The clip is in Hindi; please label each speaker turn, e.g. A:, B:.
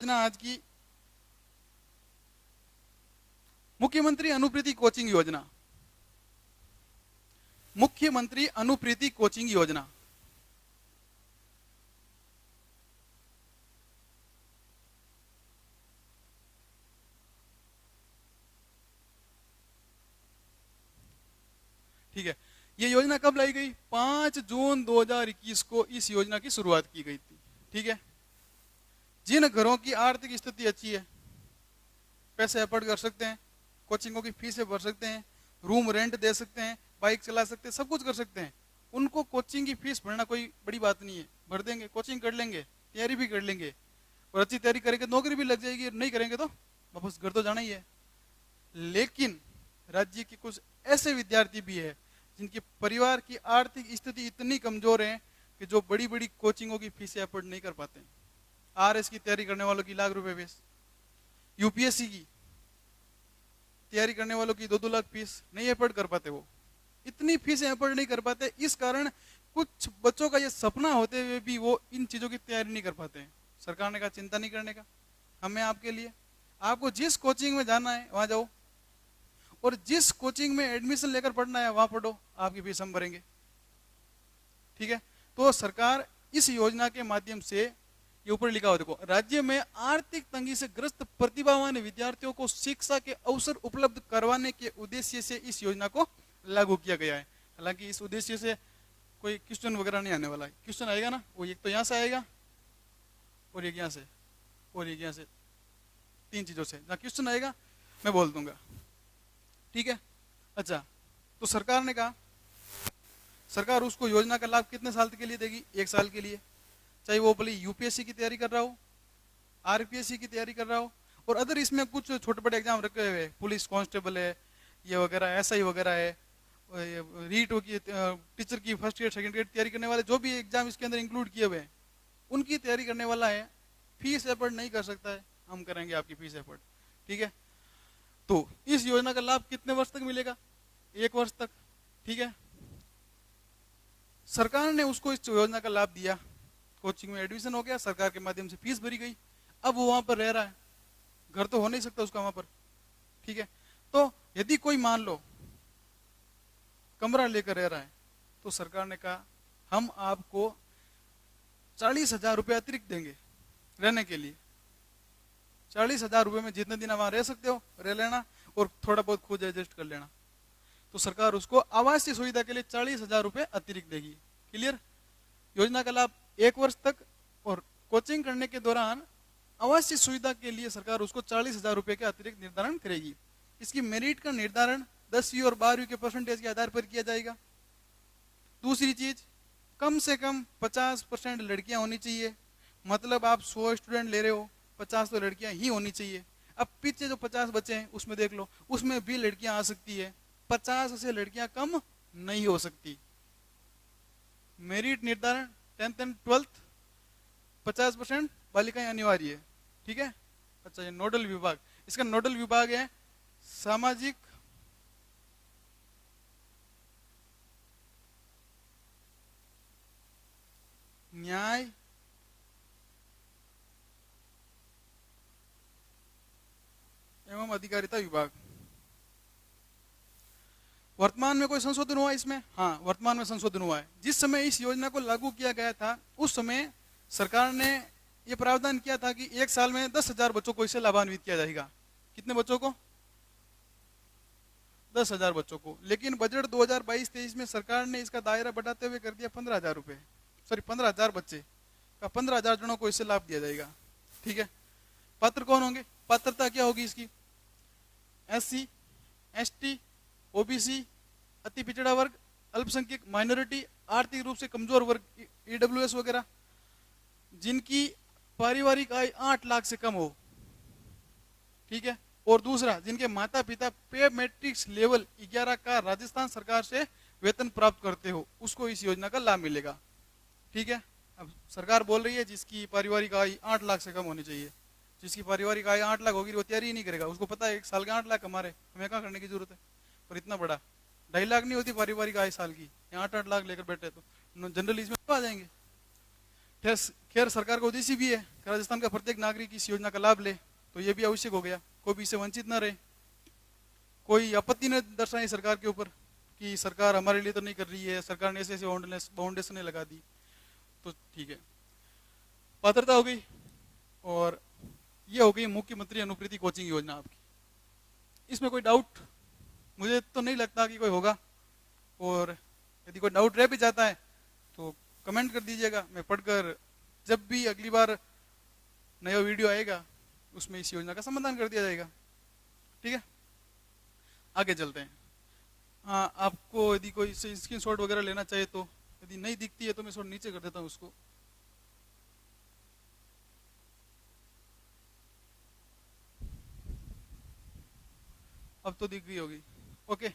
A: योजना आज की मुख्यमंत्री अनुप्रीति कोचिंग योजना। मुख्यमंत्री अनुप्रीति कोचिंग योजना ठीक है। ये योजना कब लाई गई? 5 जून 2021 को इस योजना की शुरुआत की गई थी। ठीक है। जिन घरों की आर्थिक स्थिति अच्छी है, पैसे अफोर्ड कर सकते हैं, कोचिंगों की फीसें भर सकते हैं, रूम रेंट दे सकते हैं, बाइक चला सकते हैं, सब कुछ कर सकते हैं, उनको कोचिंग की फीस भरना कोई बड़ी बात नहीं है। भर देंगे, कोचिंग कर लेंगे, तैयारी भी कर लेंगे, और अच्छी तैयारी करेंगे नौकरी भी लग जाएगी। नहीं करेंगे तो वापस घर तो जाना ही है। लेकिन राज्य के कुछ ऐसे विद्यार्थी भी है जिनके परिवार की आर्थिक स्थिति इतनी कमजोर है कि जो बड़ी बड़ी कोचिंगों की फीसें अफोर्ड नहीं कर पाते। आरएस की तैयारी करने वालों की लाख रुपए फीस, यूपीएससी की तैयारी करने वालों की 2-2 लाख फीस नहीं अफोर्ड कर पाते। वो इतनी फीसें अफोर्ड नहीं कर पाते। इस कारण कुछ बच्चों का ये सपना होते हुए भी वो इन चीजों की तैयारी नहीं कर पाते हैं। सरकार ने कहा चिंता नहीं करने का, हमें आपके लिए, आपको जिस कोचिंग में जाना है वहां जाओ, और जिस कोचिंग में एडमिशन लेकर पढ़ना है वहां पढ़ो, आपकी फीस हम भरेंगे। ठीक है। तो सरकार इस योजना के माध्यम से, ये ऊपर लिखा हुआ देखो, राज्य में आर्थिक तंगी से ग्रस्त प्रतिभावान विद्यार्थियों को शिक्षा के अवसर उपलब्ध करवाने के उद्देश्य से इस योजना को लागू किया गया है। हालांकि इस उद्देश्य से कोई क्वेश्चन वगैरह नहीं आने वाला है। क्वेश्चन आएगा ना, वो एक तो यहां से आएगा, और एक यहां से, और एक यहां से, 3 चीजों से जहां क्वेश्चन आएगा मैं बोल दूंगा। ठीक है। अच्छा, तो सरकार ने कहा, सरकार उसको योजना का लाभ कितने साल के लिए देगी? 1 साल के लिए, चाहे वो भले यूपीएससी की तैयारी कर रहा हो, आरपीएससी की तैयारी कर रहा हो, और अदर इसमें कुछ छोटे बड़े एग्जाम रखे हुए, पुलिस कांस्टेबल है, ये वगैरह, एसआई वगैरह है, रीट की, टीचर की फर्स्ट ग्रेड सेकंड ग्रेड तैयारी करने वाले, जो भी एग्जाम इसके अंदर इंक्लूड किए हुए हैं, उनकी तैयारी करने वाला है। फीस एफर्ड नहीं कर सकता है, हम करेंगे आपकी फीस एफर्ड। ठीक है। तो इस योजना का लाभ कितने वर्ष तक मिलेगा? 1 वर्ष तक। ठीक है। सरकार ने उसको इस योजना का लाभ दिया, कोचिंग में एडमिशन हो गया, सरकार के माध्यम से फीस भरी गई, अब वो वहां पर रह रहा है, घर तो हो नहीं सकता उसका वहां पर। ठीक है। तो यदि कोई मान लो कमरा लेकर रह रहा है, तो सरकार ने कहा हम आपको 40,000 रुपये अतिरिक्त देंगे रहने के लिए। 40,000 रुपये में जितने दिन वहां रह सकते हो रह लेना, और थोड़ा बहुत खुद एडजस्ट कर लेना। तो सरकार उसको आवासीय सुविधा के लिए 40,000 रुपये अतिरिक्त देगी। क्लियर? योजना का लाभ 1 वर्ष तक, और कोचिंग करने के दौरान आवासीय सुविधा के लिए सरकार उसको 40,000 रुपये के अतिरिक्त निर्धारण करेगी। इसकी मेरिट का निर्धारण 10वीं और 12वीं के परसेंटेज के आधार पर किया जाएगा। दूसरी चीज, कम से कम 50% लड़कियां होनी चाहिए। मतलब आप 100 स्टूडेंट ले रहे हो, 50 तो लड़कियां ही होनी चाहिए। अब पीछे जो 50 बचे हैं उसमें देख लो, उसमें भी लड़कियां आ सकती है, 50 से लड़कियां कम नहीं हो सकती। मेरिट निर्धारण 10th एंड 12th 50% बालिकाएं अनिवार्य है। ठीक है। अच्छा, ये नोडल विभाग, इसका नोडल विभाग है सामाजिक न्याय एवं अधिकारिता विभाग। वर्तमान में कोई संशोधन हुआ इसमें? हाँ, वर्तमान में संशोधन हुआ है। जिस समय इस योजना को लागू किया गया था, उस समय सरकार ने यह प्रावधान किया था कि 1 साल में 10,000 बच्चों को इससे लाभान्वित किया जाएगा। कितने बच्चों को? 10,000 बच्चों को। लेकिन बजट 2022-23 में सरकार ने इसका दायरा बढ़ाते हुए कर दिया 15,000 रुपए, सॉरी 15,000 बच्चे का 15,000 जनों को इससे लाभ दिया जाएगा। ठीक है। पात्र कौन होंगे? पात्रता क्या होगी इसकी? SC, ST, ओबीसी, अति पिछड़ा वर्ग, अल्पसंख्यक, माइनॉरिटी, आर्थिक रूप से कमजोर वर्ग, ईडब्ल्यूएस वगैरह, जिनकी पारिवारिक आय 8 लाख से कम हो। ठीक है। और दूसरा, जिनके माता पिता पे मैट्रिक्स लेवल 11 का राजस्थान सरकार से वेतन प्राप्त करते हो, उसको इस योजना का लाभ मिलेगा। ठीक है। अब सरकार बोल रही है जिसकी पारिवारिक आय 8 लाख से कम होनी चाहिए। जिसकी पारिवारिक आय 8 लाख होगी वो तैयारी ही नहीं करेगा। उसको पता है 1 साल के 8 लाख हमारे, हमें क्या करने की जरूरत है। पर इतना बड़ा 2.5 लाख नहीं होती पारिवारिक आय साल की, 8-8 लाख लेकर बैठे तो जनरली इसमें आ जाएंगे। खैर सरकार का उद्देश्य भी है कि राजस्थान का प्रत्येक नागरिक इस योजना का लाभ ले, तो ये भी आवश्यक हो गया, कोई भी इससे वंचित ना रहे। कोई आपत्ति न दर्शाए सरकार के ऊपर कि सरकार हमारे लिए तो नहीं कर रही है, सरकार ने ऐसे ऐसे फाउंडेशन लगा दी, तो ठीक है। पात्रता हो गई, और ये हो गई मुख्यमंत्री अनुप्रीति कोचिंग योजना आपकी। इसमें कोई डाउट मुझे तो नहीं लगता कि कोई होगा, और यदि कोई डाउट रह भी जाता है तो कमेंट कर दीजिएगा, मैं पढ़कर जब भी अगली बार नया वीडियो आएगा उसमें इस योजना का समाधान कर दिया जाएगा। ठीक है, आगे चलते हैं। हाँ, आपको यदि कोई स्क्रीनशॉट वगैरह लेना चाहे तो, यदि नहीं दिखती है तो मैं थोड़ा नीचे कर देता हूँ उसको। अब तो दिख गई होगी। ओके।